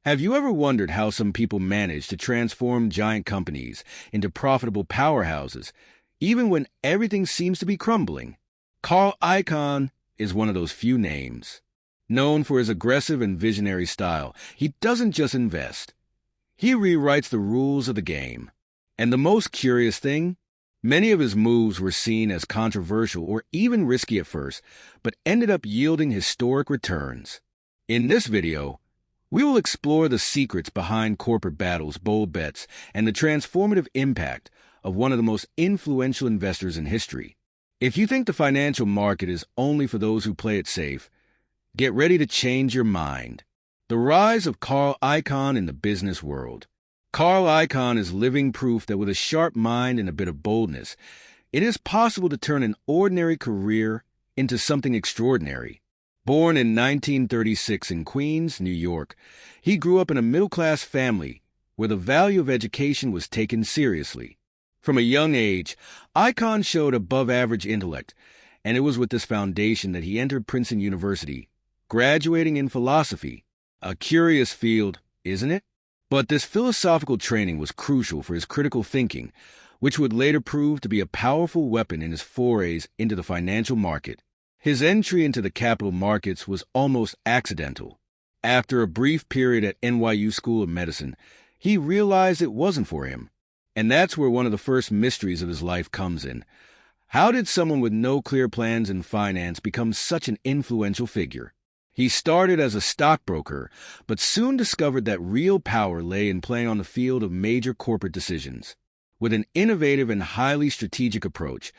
Have you ever wondered how some people manage to transform giant companies into profitable powerhouses, even when everything seems to be crumbling? Carl Icahn is one of those few names. Known for his aggressive and visionary style, he doesn't just invest. He rewrites the rules of the game. And the most curious thing? Many of his moves were seen as controversial or even risky at first, but ended up yielding historic returns. In this video, we will explore the secrets behind corporate battles, bold bets, and the transformative impact of one of the most influential investors in history. If you think the financial market is only for those who play it safe, get ready to change your mind. The rise of Carl Icahn in the business world. Carl Icahn is living proof that with a sharp mind and a bit of boldness, it is possible to turn an ordinary career into something extraordinary. Born in 1936 in Queens, New York, he grew up in a middle-class family where the value of education was taken seriously. From a young age, Icahn showed above-average intellect, and it was with this foundation that he entered Princeton University, graduating in philosophy. A curious field, isn't it? But this philosophical training was crucial for his critical thinking, which would later prove to be a powerful weapon in his forays into the financial market. His entry into the capital markets was almost accidental. After a brief period at NYU School of Medicine, he realized it wasn't for him. And that's where one of the first mysteries of his life comes in. How did someone with no clear plans in finance become such an influential figure? He started as a stockbroker, but soon discovered that real power lay in playing on the field of major corporate decisions. With an innovative and highly strategic approach,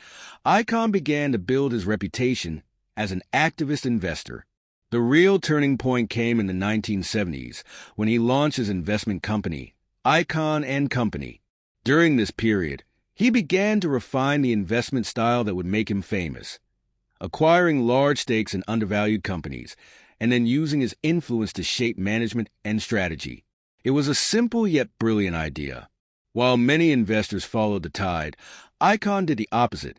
Icahn began to build his reputation as an activist investor. The real turning point came in the 1970s when he launched his investment company, Icahn & Company. During this period, he began to refine the investment style that would make him famous, acquiring large stakes in undervalued companies, and then using his influence to shape management and strategy. It was a simple yet brilliant idea. While many investors followed the tide, Icahn did the opposite,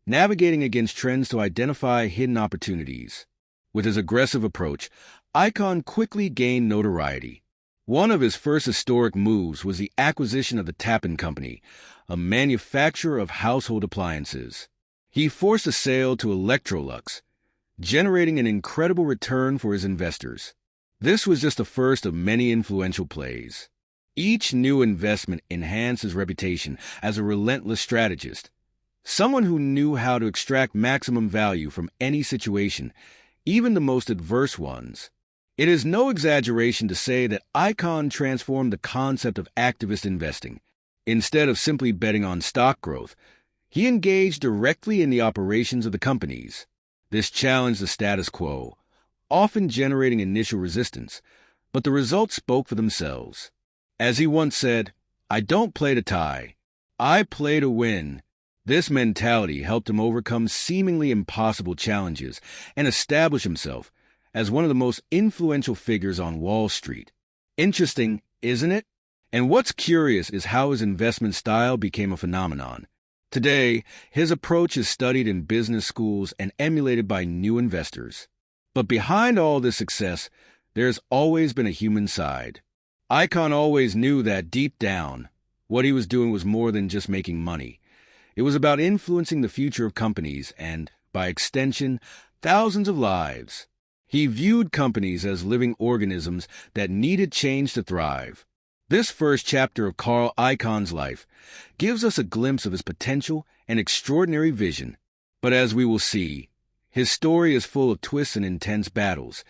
navigating against trends to identify hidden opportunities. With his aggressive approach, Icahn quickly gained notoriety. One of his first historic moves was the acquisition of the Tappan Company, a manufacturer of household appliances. He forced a sale to Electrolux, generating an incredible return for his investors. This was just the first of many influential plays. Each new investment enhanced his reputation as a relentless strategist, someone who knew how to extract maximum value from any situation, even the most adverse ones. It is no exaggeration to say that Icahn transformed the concept of activist investing. Instead of simply betting on stock growth, he engaged directly in the operations of the companies. This challenged the status quo, often generating initial resistance, but the results spoke for themselves. As he once said, "I don't play to tie, I play to win." This mentality helped him overcome seemingly impossible challenges and establish himself as one of the most influential figures on Wall Street. Interesting, isn't it? And what's curious is how his investment style became a phenomenon. Today, his approach is studied in business schools and emulated by new investors. But behind all this success, there's always been a human side. Icahn always knew that deep down, what he was doing was more than just making money. It was about influencing the future of companies and, by extension, thousands of lives. He viewed companies as living organisms that needed change to thrive. This first chapter of Carl Icahn's life gives us a glimpse of his potential and extraordinary vision. But as we will see, his story is full of twists and intense battles,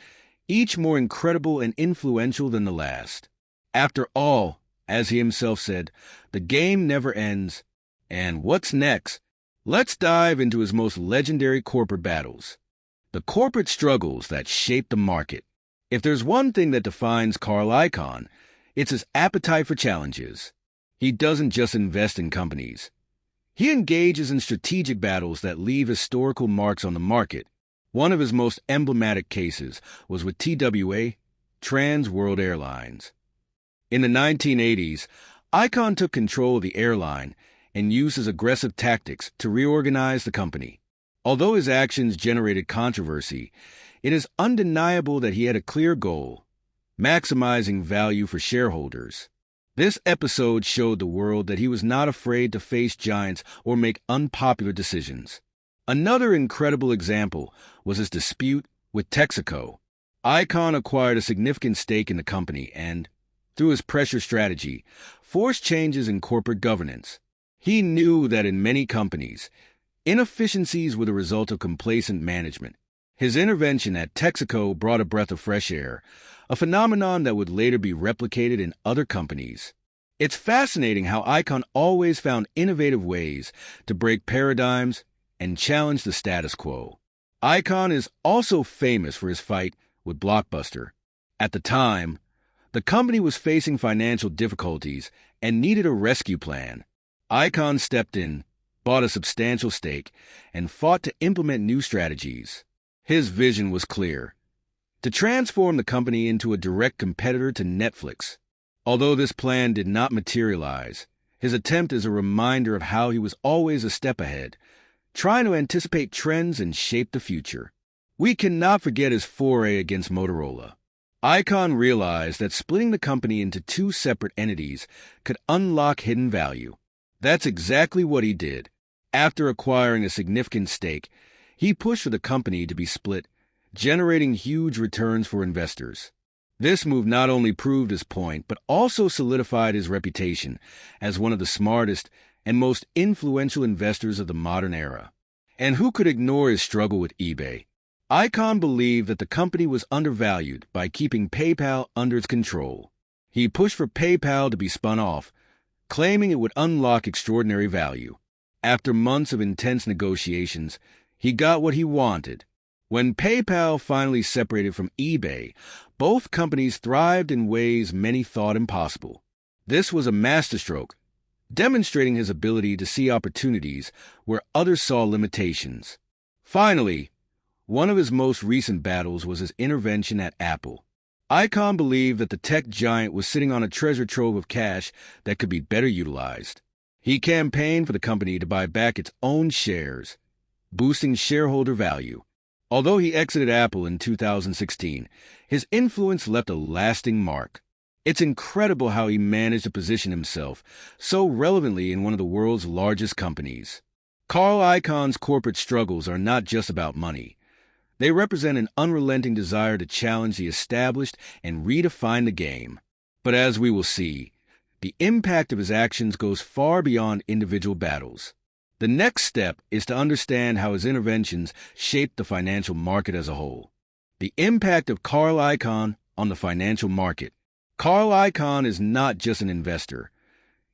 each more incredible and influential than the last. After all, as he himself said, the game never ends. And what's next? Let's dive into his most legendary corporate battles, the corporate struggles that shaped the market. If there's one thing that defines Carl Icahn, it's his appetite for challenges. He doesn't just invest in companies. He engages in strategic battles that leave historical marks on the market. One of his most emblematic cases was with TWA, Trans World Airlines. In the 1980s, Icahn took control of the airline and used his aggressive tactics to reorganize the company. Although his actions generated controversy, it is undeniable that he had a clear goal: maximizing value for shareholders. This episode showed the world that he was not afraid to face giants or make unpopular decisions. Another incredible example was his dispute with Texaco. Icahn acquired a significant stake in the company and, through his pressure strategy, forced changes in corporate governance. He knew that in many companies, inefficiencies were the result of complacent management. His intervention at Texaco brought a breath of fresh air, a phenomenon that would later be replicated in other companies. It's fascinating how Icahn always found innovative ways to break paradigms and challenge the status quo. Icahn is also famous for his fight with Blockbuster. At the time, the company was facing financial difficulties and needed a rescue plan. Icahn stepped in, bought a substantial stake, and fought to implement new strategies. His vision was clear: to transform the company into a direct competitor to Netflix. Although this plan did not materialize, his attempt is a reminder of how he was always a step ahead, trying to anticipate trends and shape the future. We cannot forget his foray against Motorola. Icahn realized that splitting the company into two separate entities could unlock hidden value. That's exactly what he did. After acquiring a significant stake, he pushed for the company to be split, generating huge returns for investors. This move not only proved his point, but also solidified his reputation as one of the smartest and most influential investors of the modern era. And who could ignore his struggle with eBay? Icahn believed that the company was undervalued by keeping PayPal under its control. He pushed for PayPal to be spun off, claiming it would unlock extraordinary value. After months of intense negotiations, he got what he wanted. When PayPal finally separated from eBay, both companies thrived in ways many thought impossible. This was a masterstroke, demonstrating his ability to see opportunities where others saw limitations. Finally, one of his most recent battles was his intervention at Apple. Icahn believed that the tech giant was sitting on a treasure trove of cash that could be better utilized. He campaigned for the company to buy back its own shares, boosting shareholder value. Although he exited Apple in 2016, his influence left a lasting mark. It's incredible how he managed to position himself so relevantly in one of the world's largest companies. Carl Icahn's corporate struggles are not just about money. They represent an unrelenting desire to challenge the established and redefine the game. But as we will see, the impact of his actions goes far beyond individual battles. The next step is to understand how his interventions shaped the financial market as a whole. The impact of Carl Icahn on the financial market. Carl Icahn is not just an investor.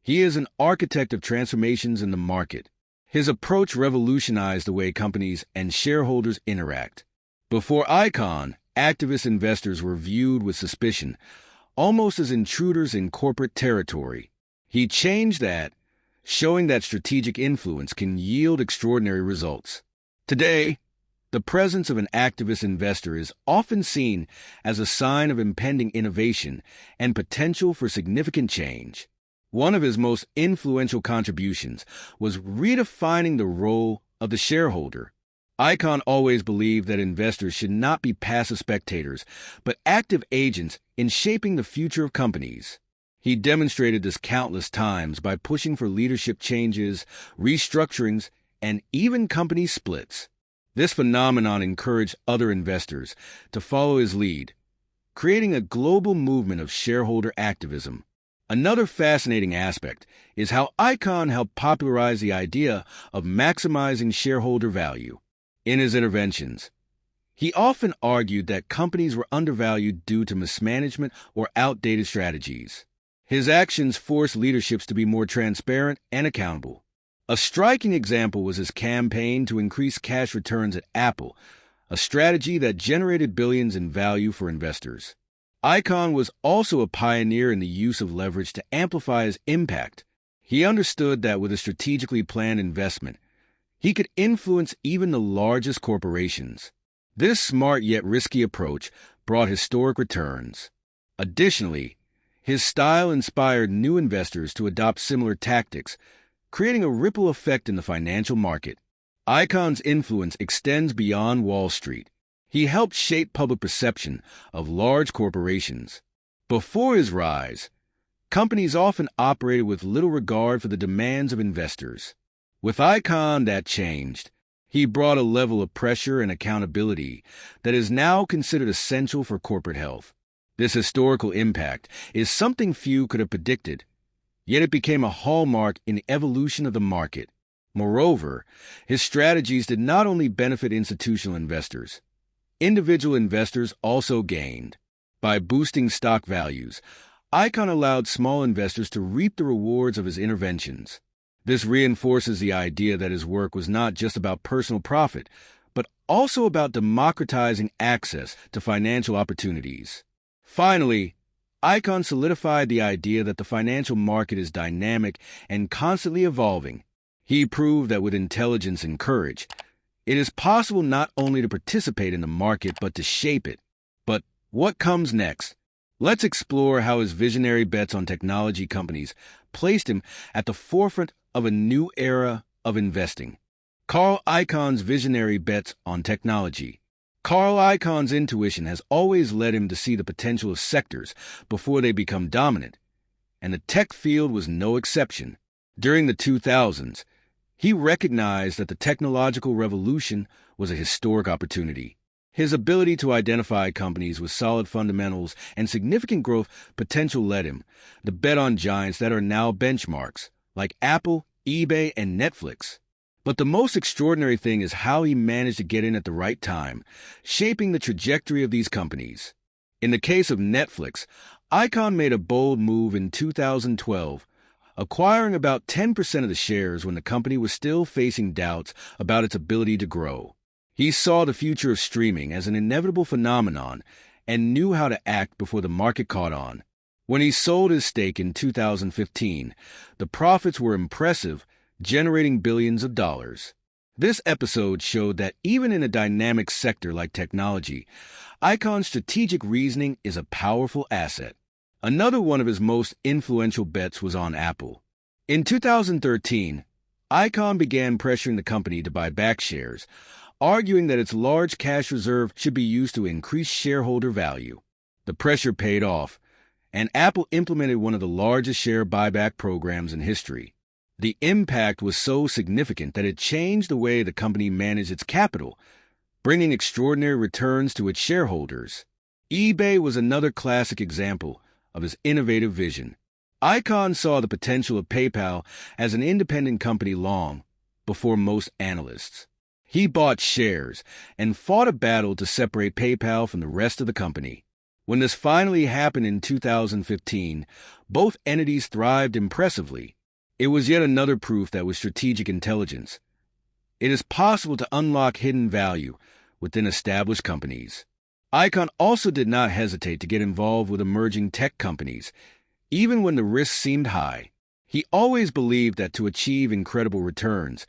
He is an architect of transformations in the market. His approach revolutionized the way companies and shareholders interact. Before Icahn, activist investors were viewed with suspicion, almost as intruders in corporate territory. He changed that, showing that strategic influence can yield extraordinary results. Today, the presence of an activist investor is often seen as a sign of impending innovation and potential for significant change. One of his most influential contributions was redefining the role of the shareholder. Icahn always believed that investors should not be passive spectators, but active agents in shaping the future of companies. He demonstrated this countless times by pushing for leadership changes, restructurings, and even company splits. This phenomenon encouraged other investors to follow his lead, creating a global movement of shareholder activism. Another fascinating aspect is how Icahn helped popularize the idea of maximizing shareholder value. In his interventions, he often argued that companies were undervalued due to mismanagement or outdated strategies. His actions forced leaderships to be more transparent and accountable. A striking example was his campaign to increase cash returns at Apple, a strategy that generated billions in value for investors. Icahn was also a pioneer in the use of leverage to amplify his impact. He understood that with a strategically planned investment, he could influence even the largest corporations. This smart yet risky approach brought historic returns. Additionally, his style inspired new investors to adopt similar tactics, creating a ripple effect in the financial market. Icahn's influence extends beyond Wall Street. He helped shape public perception of large corporations. Before his rise, companies often operated with little regard for the demands of investors. With Icahn, that changed. He brought a level of pressure and accountability that is now considered essential for corporate health. This historical impact is something few could have predicted, yet it became a hallmark in the evolution of the market. Moreover, his strategies did not only benefit institutional investors. Individual investors also gained. By boosting stock values, Icahn allowed small investors to reap the rewards of his interventions. This reinforces the idea that his work was not just about personal profit, but also about democratizing access to financial opportunities. Finally, Icahn solidified the idea that the financial market is dynamic and constantly evolving. He proved that with intelligence and courage, it is possible not only to participate in the market but to shape it. But what comes next? Let's explore how his visionary bets on technology companies placed him at the forefront of a new era of investing. Carl Icahn's visionary bets on technology. Carl Icahn's intuition has always led him to see the potential of sectors before they become dominant, and the tech field was no exception. During the 2000s, he recognized that the technological revolution was a historic opportunity. His ability to identify companies with solid fundamentals and significant growth potential led him to bet on giants that are now benchmarks, like Apple, eBay, and Netflix. But the most extraordinary thing is how he managed to get in at the right time, shaping the trajectory of these companies. In the case of Netflix, Icahn made a bold move in 2012, acquiring about 10% of the shares when the company was still facing doubts about its ability to grow. He saw the future of streaming as an inevitable phenomenon and knew how to act before the market caught on. When he sold his stake in 2015, the profits were impressive, generating billions of dollars. This episode showed that even in a dynamic sector like technology, Icahn's strategic reasoning is a powerful asset. Another one of his most influential bets was on Apple. In 2013, Icahn began pressuring the company to buy back shares, arguing that its large cash reserve should be used to increase shareholder value. The pressure paid off, and Apple implemented one of the largest share buyback programs in history. The impact was so significant that it changed the way the company managed its capital, bringing extraordinary returns to its shareholders. eBay was another classic example of his innovative vision. Icahn saw the potential of PayPal as an independent company long before most analysts. He bought shares and fought a battle to separate PayPal from the rest of the company. When this finally happened in 2015, both entities thrived impressively. It was yet another proof that with strategic intelligence, it is possible to unlock hidden value within established companies. Icahn also did not hesitate to get involved with emerging tech companies, even when the risks seemed high. He always believed that to achieve incredible returns,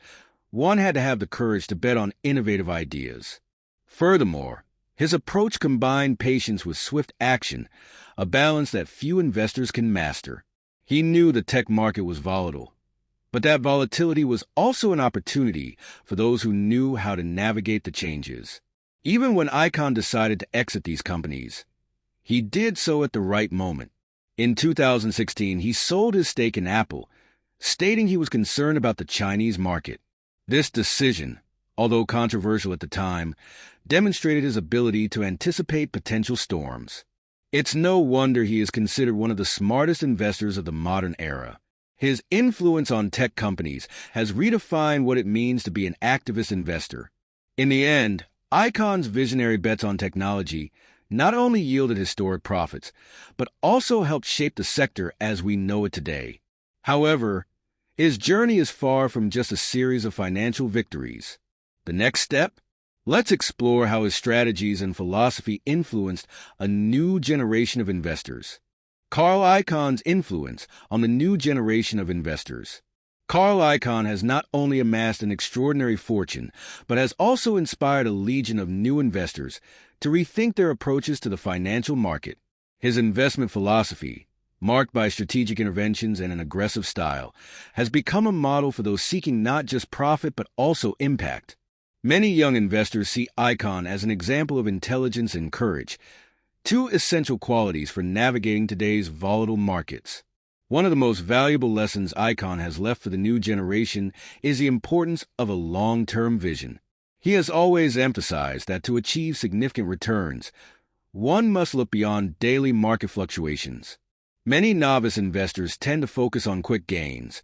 one had to have the courage to bet on innovative ideas. Furthermore, his approach combined patience with swift action, a balance that few investors can master. He knew the tech market was volatile, but that volatility was also an opportunity for those who knew how to navigate the changes. Even when Icahn decided to exit these companies, he did so at the right moment. In 2016, he sold his stake in Apple, stating he was concerned about the Chinese market. This decision, although controversial at the time, demonstrated his ability to anticipate potential storms. It's no wonder he is considered one of the smartest investors of the modern era. His influence on tech companies has redefined what it means to be an activist investor. In the end, Icahn's visionary bets on technology not only yielded historic profits, but also helped shape the sector as we know it today. However, his journey is far from just a series of financial victories. The next step? Let's explore how his strategies and philosophy influenced a new generation of investors. Carl Icahn's influence on the new generation of investors. Carl Icahn has not only amassed an extraordinary fortune, but has also inspired a legion of new investors to rethink their approaches to the financial market. His investment philosophy, marked by strategic interventions and an aggressive style, has become a model for those seeking not just profit but also impact. Many young investors see Icahn as an example of intelligence and courage, two essential qualities for navigating today's volatile markets. One of the most valuable lessons Icahn has left for the new generation is the importance of a long-term vision. He has always emphasized that to achieve significant returns, one must look beyond daily market fluctuations. Many novice investors tend to focus on quick gains,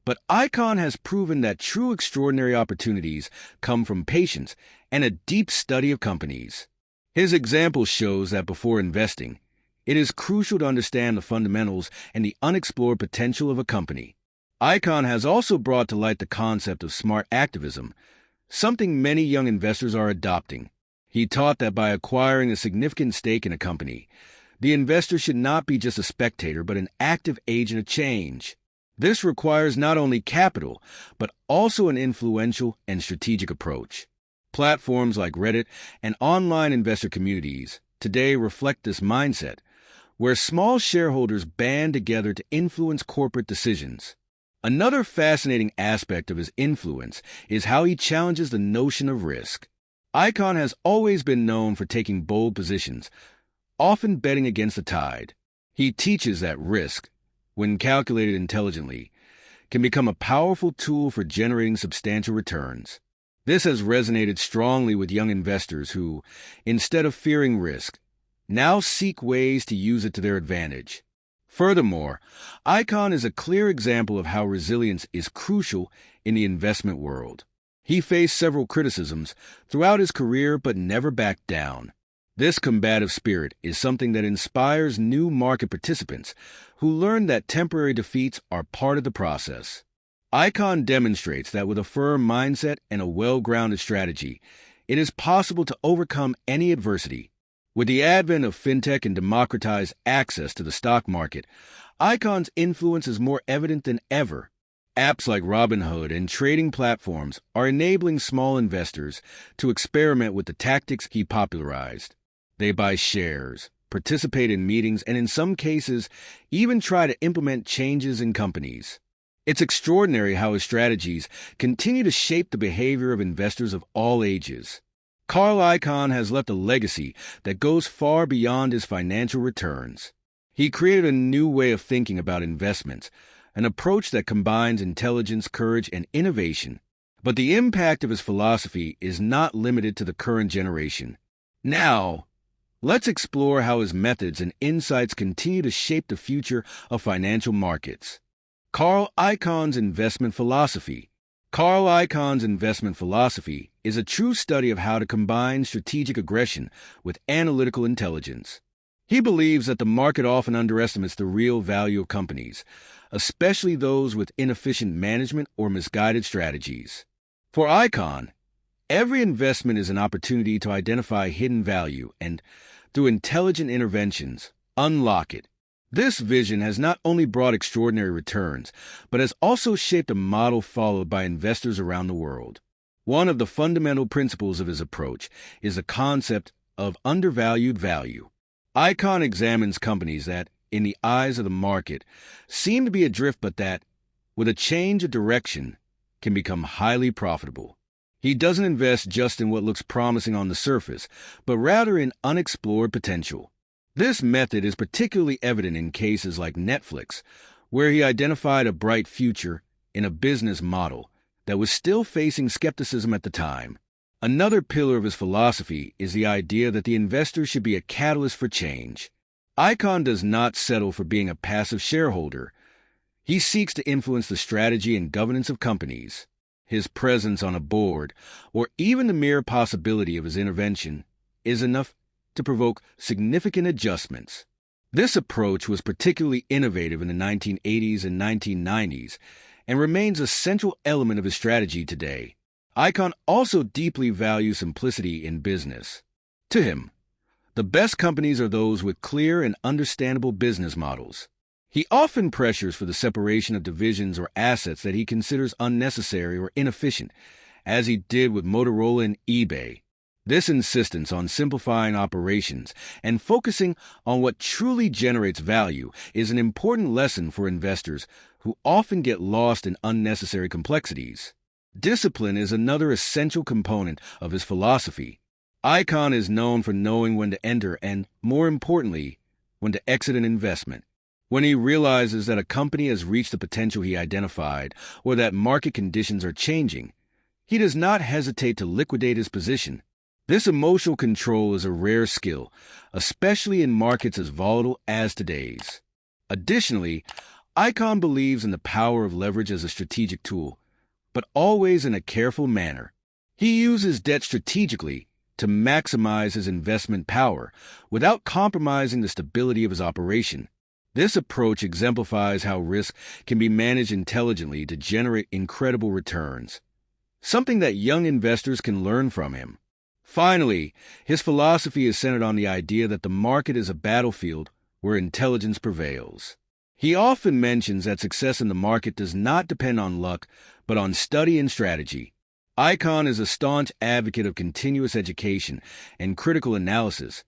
but Icahn has proven that true extraordinary opportunities come from patience and a deep study of companies. His example shows that before investing, it is crucial to understand the fundamentals and the unexplored potential of a company. Icahn has also brought to light the concept of smart activism, something many young investors are adopting. He taught that by acquiring a significant stake in a company, the investor should not be just a spectator but an active agent of change. This requires not only capital, but also an influential and strategic approach. Platforms like Reddit and online investor communities today reflect this mindset, where small shareholders band together to influence corporate decisions. Another fascinating aspect of his influence is how he challenges the notion of risk. Icahn has always been known for taking bold positions, often betting against the tide. He teaches that risk, when calculated intelligently, can become a powerful tool for generating substantial returns. This has resonated strongly with young investors who, instead of fearing risk, now seek ways to use it to their advantage. Furthermore, Icahn is a clear example of how resilience is crucial in the investment world. He faced several criticisms throughout his career but never backed down. This combative spirit is something that inspires new market participants who learn that temporary defeats are part of the process. Icahn demonstrates that with a firm mindset and a well-grounded strategy, it is possible to overcome any adversity. With the advent of fintech and democratized access to the stock market, Icahn's influence is more evident than ever. Apps like Robinhood and trading platforms are enabling small investors to experiment with the tactics he popularized. They buy shares, participate in meetings, and in some cases, even try to implement changes in companies. It's extraordinary how his strategies continue to shape the behavior of investors of all ages. Carl Icahn has left a legacy that goes far beyond his financial returns. He created a new way of thinking about investments, an approach that combines intelligence, courage, and innovation. But the impact of his philosophy is not limited to the current generation. Now, let's explore how his methods and insights continue to shape the future of financial markets. Carl Icahn's investment philosophy. Carl Icahn's investment philosophy is a true study of how to combine strategic aggression with analytical intelligence. He believes that the market often underestimates the real value of companies, especially those with inefficient management or misguided strategies. For Icahn, every investment is an opportunity to identify hidden value and, through intelligent interventions, unlock it. This vision has not only brought extraordinary returns, but has also shaped a model followed by investors around the world. One of the fundamental principles of his approach is the concept of undervalued value. Icahn examines companies that, in the eyes of the market, seem to be adrift but that, with a change of direction, can become highly profitable. He doesn't invest just in what looks promising on the surface, but rather in unexplored potential. This method is particularly evident in cases like Netflix, where he identified a bright future in a business model that was still facing skepticism at the time. Another pillar of his philosophy is the idea that the investor should be a catalyst for change. Icahn does not settle for being a passive shareholder. He seeks to influence the strategy and governance of companies. His presence on a board, or even the mere possibility of his intervention, is enough to provoke significant adjustments. This approach was particularly innovative in the 1980s and 1990s and remains a central element of his strategy today. Icahn also deeply values simplicity in business. To him, the best companies are those with clear and understandable business models. He often pressures for the separation of divisions or assets that he considers unnecessary or inefficient, as he did with Motorola and eBay. This insistence on simplifying operations and focusing on what truly generates value is an important lesson for investors who often get lost in unnecessary complexities. Discipline is another essential component of his philosophy. Icahn is known for knowing when to enter and, more importantly, when to exit an investment. When he realizes that a company has reached the potential he identified or that market conditions are changing, he does not hesitate to liquidate his position. This emotional control is a rare skill, especially in markets as volatile as today's. Additionally, Icahn believes in the power of leverage as a strategic tool, but always in a careful manner. He uses debt strategically to maximize his investment power without compromising the stability of his operation. This approach exemplifies how risk can be managed intelligently to generate incredible returns, something that young investors can learn from him. Finally, his philosophy is centered on the idea that the market is a battlefield where intelligence prevails. He often mentions that success in the market does not depend on luck, but on study and strategy. Icahn is a staunch advocate of continuous education and critical analysis,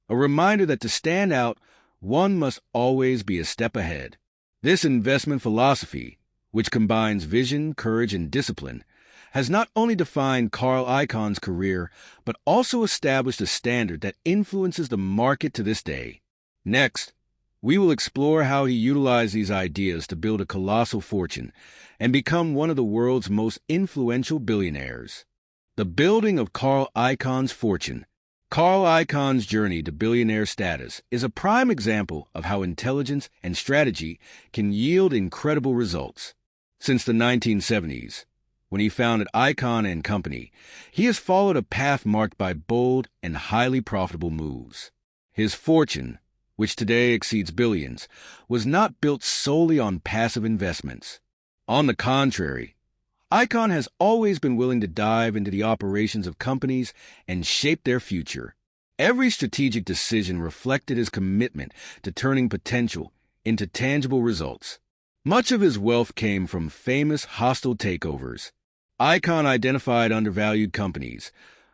a reminder that to stand out, one must always be a step ahead. This investment philosophy, which combines vision, courage, and discipline, has not only defined Carl Icahn's career, but also established a standard that influences the market to this day. Next, we will explore how he utilized these ideas to build a colossal fortune and become one of the world's most influential billionaires. The building of Carl Icahn's fortune. Carl Icahn's journey to billionaire status is a prime example of how intelligence and strategy can yield incredible results. Since the 1970s, when he founded Icahn and Company, he has followed a path marked by bold and highly profitable moves. His fortune, which today exceeds billions, was not built solely on passive investments. On the contrary, Icahn has always been willing to dive into the operations of companies and shape their future. Every strategic decision reflected his commitment to turning potential into tangible results. Much of his wealth came from famous hostile takeovers. Icahn identified undervalued companies,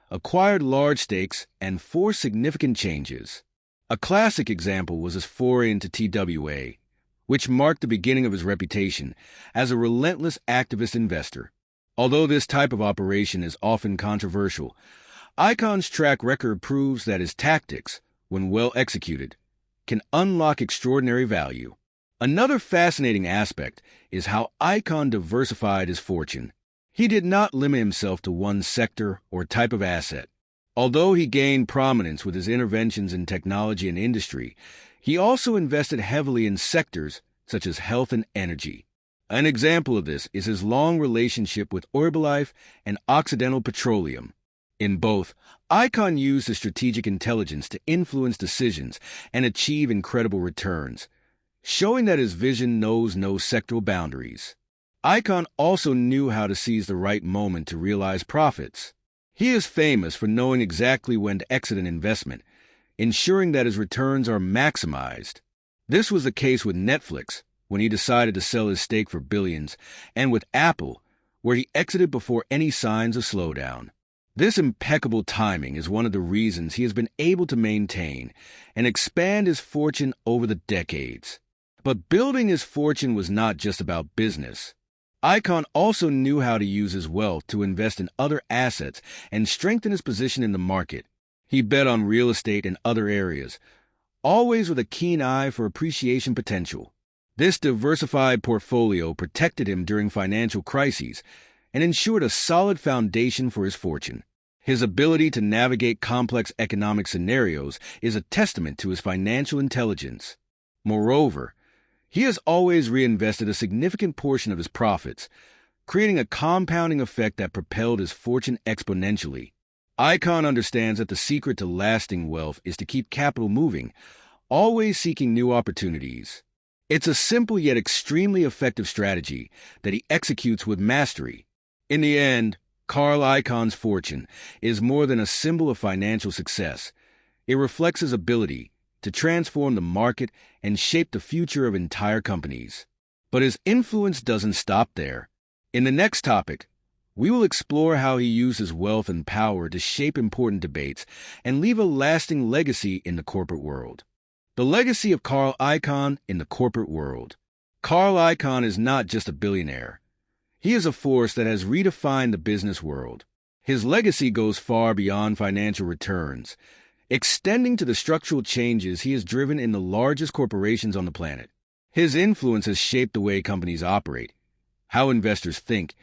acquired large stakes, and forced significant changes. A classic example was his foray into TWA, which marked the beginning of his reputation as a relentless activist investor. Although this type of operation is often controversial, Icahn's track record proves that his tactics, when well executed, can unlock extraordinary value. Another fascinating aspect is how Icahn diversified his fortune. He did not limit himself to one sector or type of asset. Although he gained prominence with his interventions in technology and industry, he also invested heavily in sectors such as health and energy. An example of this is his long relationship with Herbalife and Occidental Petroleum. In both, Icahn used his strategic intelligence to influence decisions and achieve incredible returns, showing that his vision knows no sectoral boundaries. Icahn also knew how to seize the right moment to realize profits. He is famous for knowing exactly when to exit an investment, ensuring that his returns are maximized. This was the case with Netflix, when he decided to sell his stake for billions, and with Apple, where he exited before any signs of slowdown. This impeccable timing is one of the reasons he has been able to maintain and expand his fortune over the decades. But building his fortune was not just about business. Icahn also knew how to use his wealth to invest in other assets and strengthen his position in the market. He bet on real estate and other areas, always with a keen eye for appreciation potential. This diversified portfolio protected him during financial crises and ensured a solid foundation for his fortune. His ability to navigate complex economic scenarios is a testament to his financial intelligence. Moreover, he has always reinvested a significant portion of his profits, creating a compounding effect that propelled his fortune exponentially. Icahn understands that the secret to lasting wealth is to keep capital moving, always seeking new opportunities. It's a simple yet extremely effective strategy that he executes with mastery. In the end, Carl Icahn's fortune is more than a symbol of financial success. It reflects his ability to transform the market and shape the future of entire companies. But his influence doesn't stop there. In the next topic, we will explore how he used his wealth and power to shape important debates and leave a lasting legacy in the corporate world. The legacy of Carl Icahn in the corporate world. Carl Icahn is not just a billionaire. He is a force that has redefined the business world. His legacy goes far beyond financial returns, extending to the structural changes he has driven in the largest corporations on the planet. His influence has shaped the way companies operate, how investors think,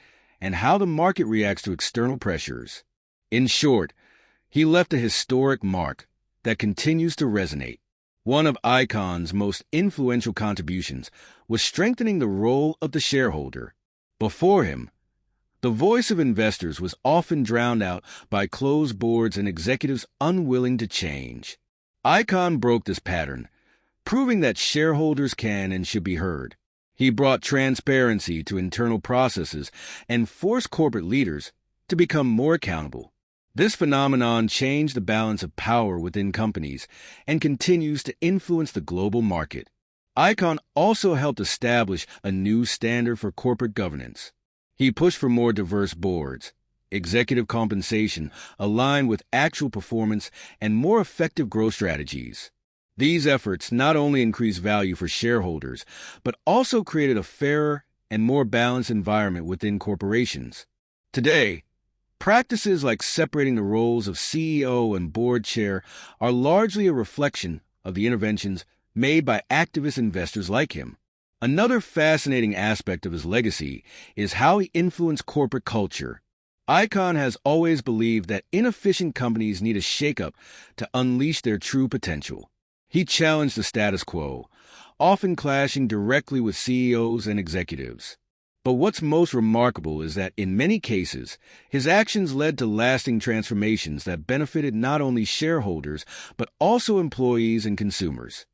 and how the market reacts to external pressures. In short, he left a historic mark that continues to resonate. One of Icahn's most influential contributions was strengthening the role of the shareholder. Before him, the voice of investors was often drowned out by closed boards and executives unwilling to change. Icahn broke this pattern, proving that shareholders can and should be heard. He brought transparency to internal processes and forced corporate leaders to become more accountable. This phenomenon changed the balance of power within companies and continues to influence the global market. Icahn also helped establish a new standard for corporate governance. He pushed for more diverse boards, executive compensation aligned with actual performance, and more effective growth strategies. These efforts not only increased value for shareholders, but also created a fairer and more balanced environment within corporations. Today, practices like separating the roles of CEO and board chair are largely a reflection of the interventions made by activist investors like him. Another fascinating aspect of his legacy is how he influenced corporate culture. Icahn has always believed that inefficient companies need a shakeup to unleash their true potential. He challenged the status quo, often clashing directly with CEOs and executives. But what's most remarkable is that in many cases, his actions led to lasting transformations that benefited not only shareholders, but also employees and consumers.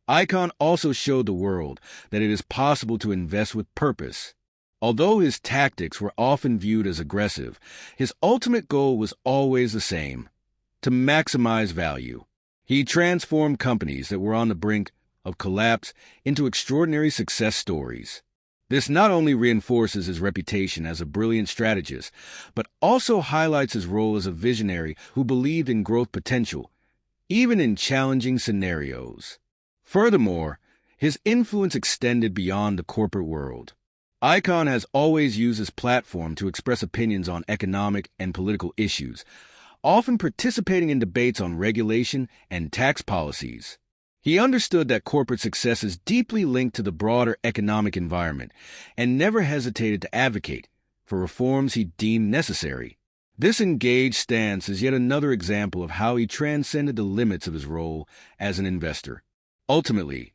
Icahn also showed the world that it is possible to invest with purpose. Although his tactics were often viewed as aggressive, his ultimate goal was always the same: to maximize value. He transformed companies that were on the brink of collapse into extraordinary success stories. This not only reinforces his reputation as a brilliant strategist, but also highlights his role as a visionary who believed in growth potential, even in challenging scenarios. Furthermore, his influence extended beyond the corporate world. Icahn has always used his platform to express opinions on economic and political issues, often participating in debates on regulation and tax policies. He understood that corporate success is deeply linked to the broader economic environment and never hesitated to advocate for reforms he deemed necessary. This engaged stance is yet another example of how he transcended the limits of his role as an investor. Ultimately,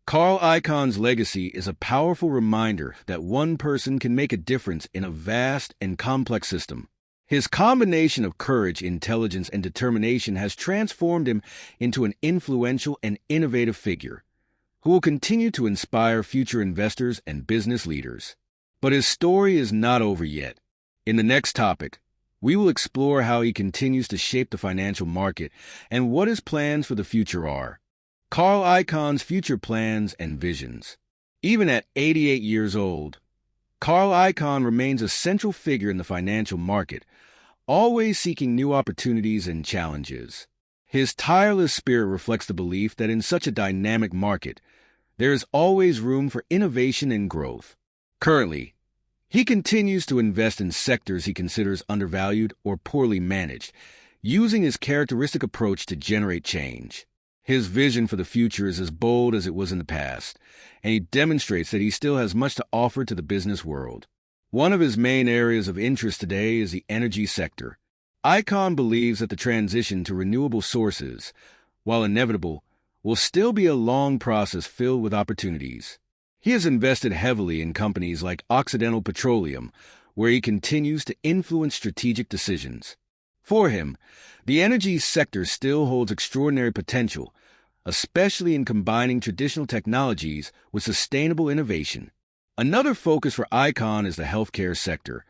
Carl Icahn's legacy is a powerful reminder that one person can make a difference in a vast and complex system. His combination of courage, intelligence, and determination has transformed him into an influential and innovative figure who will continue to inspire future investors and business leaders. But his story is not over yet. In the next topic, we will explore how he continues to shape the financial market and what his plans for the future are. Carl Icahn's future plans and visions. Even at 88 years old, Carl Icahn remains a central figure in the financial market, always seeking new opportunities and challenges. His tireless spirit reflects the belief that in such a dynamic market, there is always room for innovation and growth. Currently, he continues to invest in sectors he considers undervalued or poorly managed, using his characteristic approach to generate change. His vision for the future is as bold as it was in the past, and he demonstrates that he still has much to offer to the business world. One of his main areas of interest today is the energy sector. Icahn believes that the transition to renewable sources, while inevitable, will still be a long process filled with opportunities. He has invested heavily in companies like Occidental Petroleum, where he continues to influence strategic decisions. For him, the energy sector still holds extraordinary potential, especially in combining traditional technologies with sustainable innovation. Another focus for Icahn is the healthcare sector,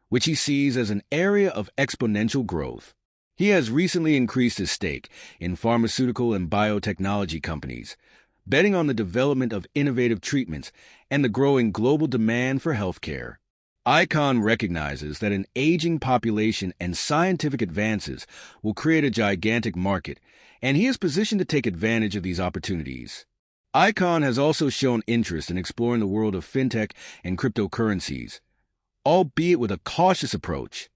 which he sees as an area of exponential growth. He has recently increased his stake in pharmaceutical and biotechnology companies, betting on the development of innovative treatments and the growing global demand for healthcare. Icahn recognizes that an aging population and scientific advances will create a gigantic market, and he is positioned to take advantage of these opportunities. Icahn has also shown interest in exploring the world of fintech and cryptocurrencies, albeit with a cautious approach.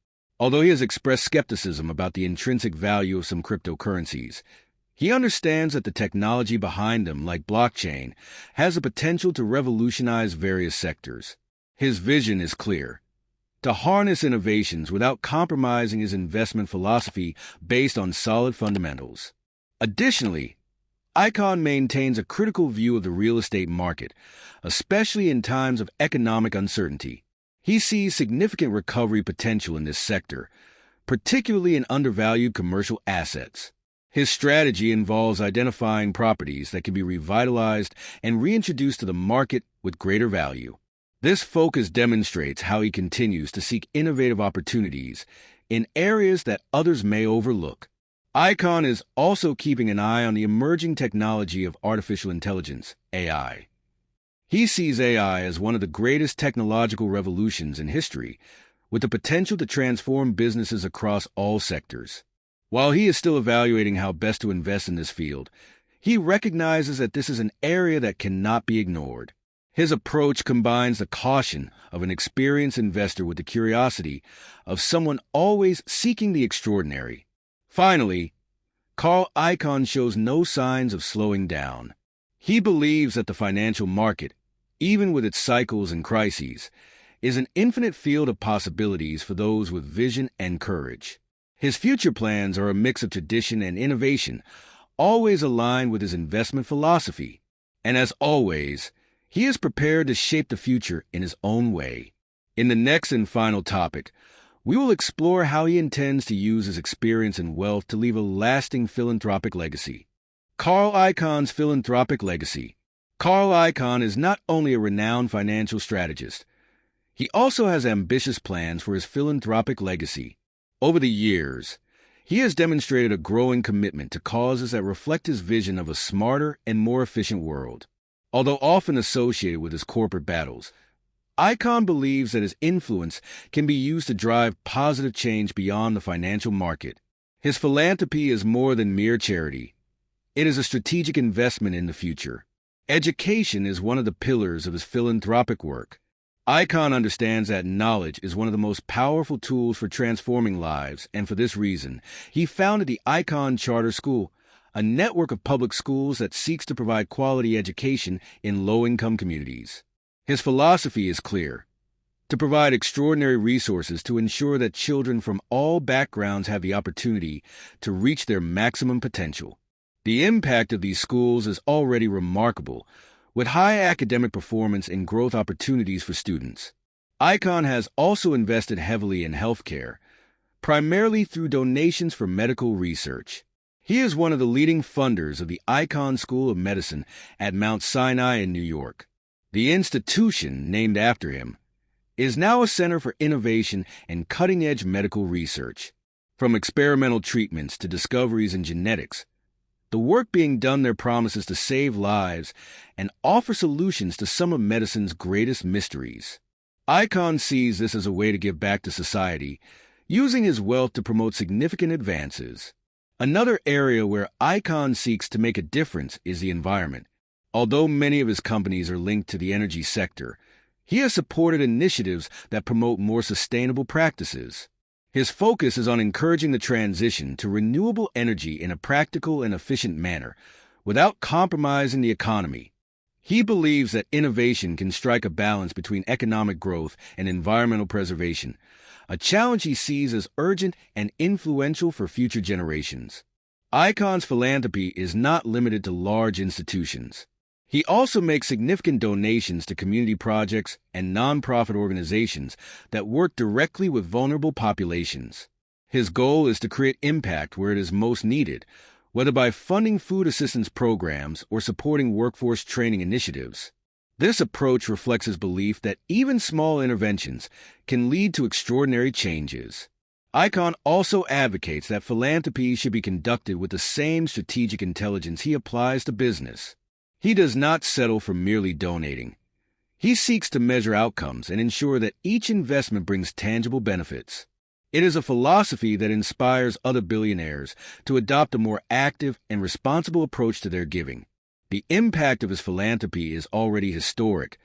Although he has expressed skepticism about the intrinsic value of some cryptocurrencies, he understands that the technology behind them, like blockchain, has the potential to revolutionize various sectors. His vision is clear: to harness innovations without compromising his investment philosophy based on solid fundamentals. Additionally, Icahn maintains a critical view of the real estate market, especially in times of economic uncertainty. He sees significant recovery potential in this sector, particularly in undervalued commercial assets. His strategy involves identifying properties that can be revitalized and reintroduced to the market with greater value. This focus demonstrates how he continues to seek innovative opportunities in areas that others may overlook. Icahn is also keeping an eye on the emerging technology of artificial intelligence, AI. He sees AI as one of the greatest technological revolutions in history, with the potential to transform businesses across all sectors. While he is still evaluating how best to invest in this field, he recognizes that this is an area that cannot be ignored. His approach combines the caution of an experienced investor with the curiosity of someone always seeking the extraordinary. Finally, Carl Icahn shows no signs of slowing down. He believes that the financial market, even with its cycles and crises, is an infinite field of possibilities for those with vision and courage. His future plans are a mix of tradition and innovation, always aligned with his investment philosophy. And as always, he is prepared to shape the future in his own way. In the next and final topic, we will explore how he intends to use his experience and wealth to leave a lasting philanthropic legacy. Carl Icahn's philanthropic legacy. Carl Icahn is not only a renowned financial strategist, he also has ambitious plans for his philanthropic legacy. Over the years, he has demonstrated a growing commitment to causes that reflect his vision of a smarter and more efficient world. Although often associated with his corporate battles, Icahn believes that his influence can be used to drive positive change beyond the financial market. His philanthropy is more than mere charity. It is a strategic investment in the future. Education is one of the pillars of his philanthropic work. Icahn understands that knowledge is one of the most powerful tools for transforming lives, and for this reason, he founded the Icahn Charter School, a network of public schools that seeks to provide quality education in low-income communities. His philosophy is clear: to provide extraordinary resources to ensure that children from all backgrounds have the opportunity to reach their maximum potential. The impact of these schools is already remarkable, with high academic performance and growth opportunities for students. Icahn has also invested heavily in healthcare, primarily through donations for medical research. He is one of the leading funders of the Icahn School of Medicine at Mount Sinai in New York. The institution, named after him, is now a center for innovation and cutting-edge medical research. From experimental treatments to discoveries in genetics, the work being done there promises to save lives and offer solutions to some of medicine's greatest mysteries. Icahn sees this as a way to give back to society, using his wealth to promote significant advances. Another area where Icahn seeks to make a difference is the environment. Although many of his companies are linked to the energy sector, he has supported initiatives that promote more sustainable practices. His focus is on encouraging the transition to renewable energy in a practical and efficient manner, without compromising the economy. He believes that innovation can strike a balance between economic growth and environmental preservation, a challenge he sees as urgent and influential for future generations. Icahn's philanthropy is not limited to large institutions. He also makes significant donations to community projects and nonprofit organizations that work directly with vulnerable populations. His goal is to create impact where it is most needed, whether by funding food assistance programs or supporting workforce training initiatives. This approach reflects his belief that even small interventions can lead to extraordinary changes. Icahn also advocates that philanthropy should be conducted with the same strategic intelligence he applies to business. He does not settle for merely donating. He seeks to measure outcomes and ensure that each investment brings tangible benefits. It is a philosophy that inspires other billionaires to adopt a more active and responsible approach to their giving. The impact of his philanthropy is already historic,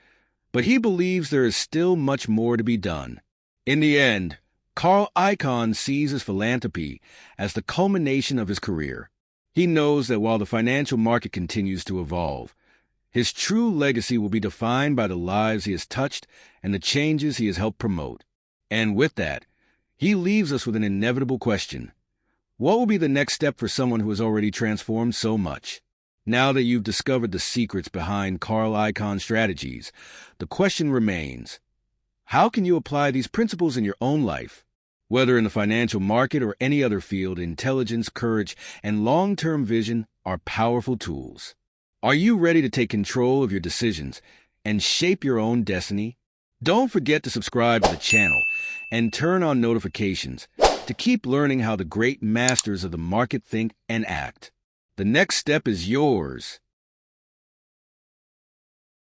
but he believes there is still much more to be done. In the end, Carl Icahn sees his philanthropy as the culmination of his career. He knows that while the financial market continues to evolve, his true legacy will be defined by the lives he has touched and the changes he has helped promote. And with that, he leaves us with an inevitable question. What will be the next step for someone who has already transformed so much? Now that you've discovered the secrets behind Carl Icahn's strategies, the question remains, how can you apply these principles in your own life? Whether in the financial market or any other field, intelligence, courage, and long-term vision are powerful tools. Are you ready to take control of your decisions and shape your own destiny? Don't forget to subscribe to the channel and turn on notifications to keep learning how the great masters of the market think and act. The next step is yours.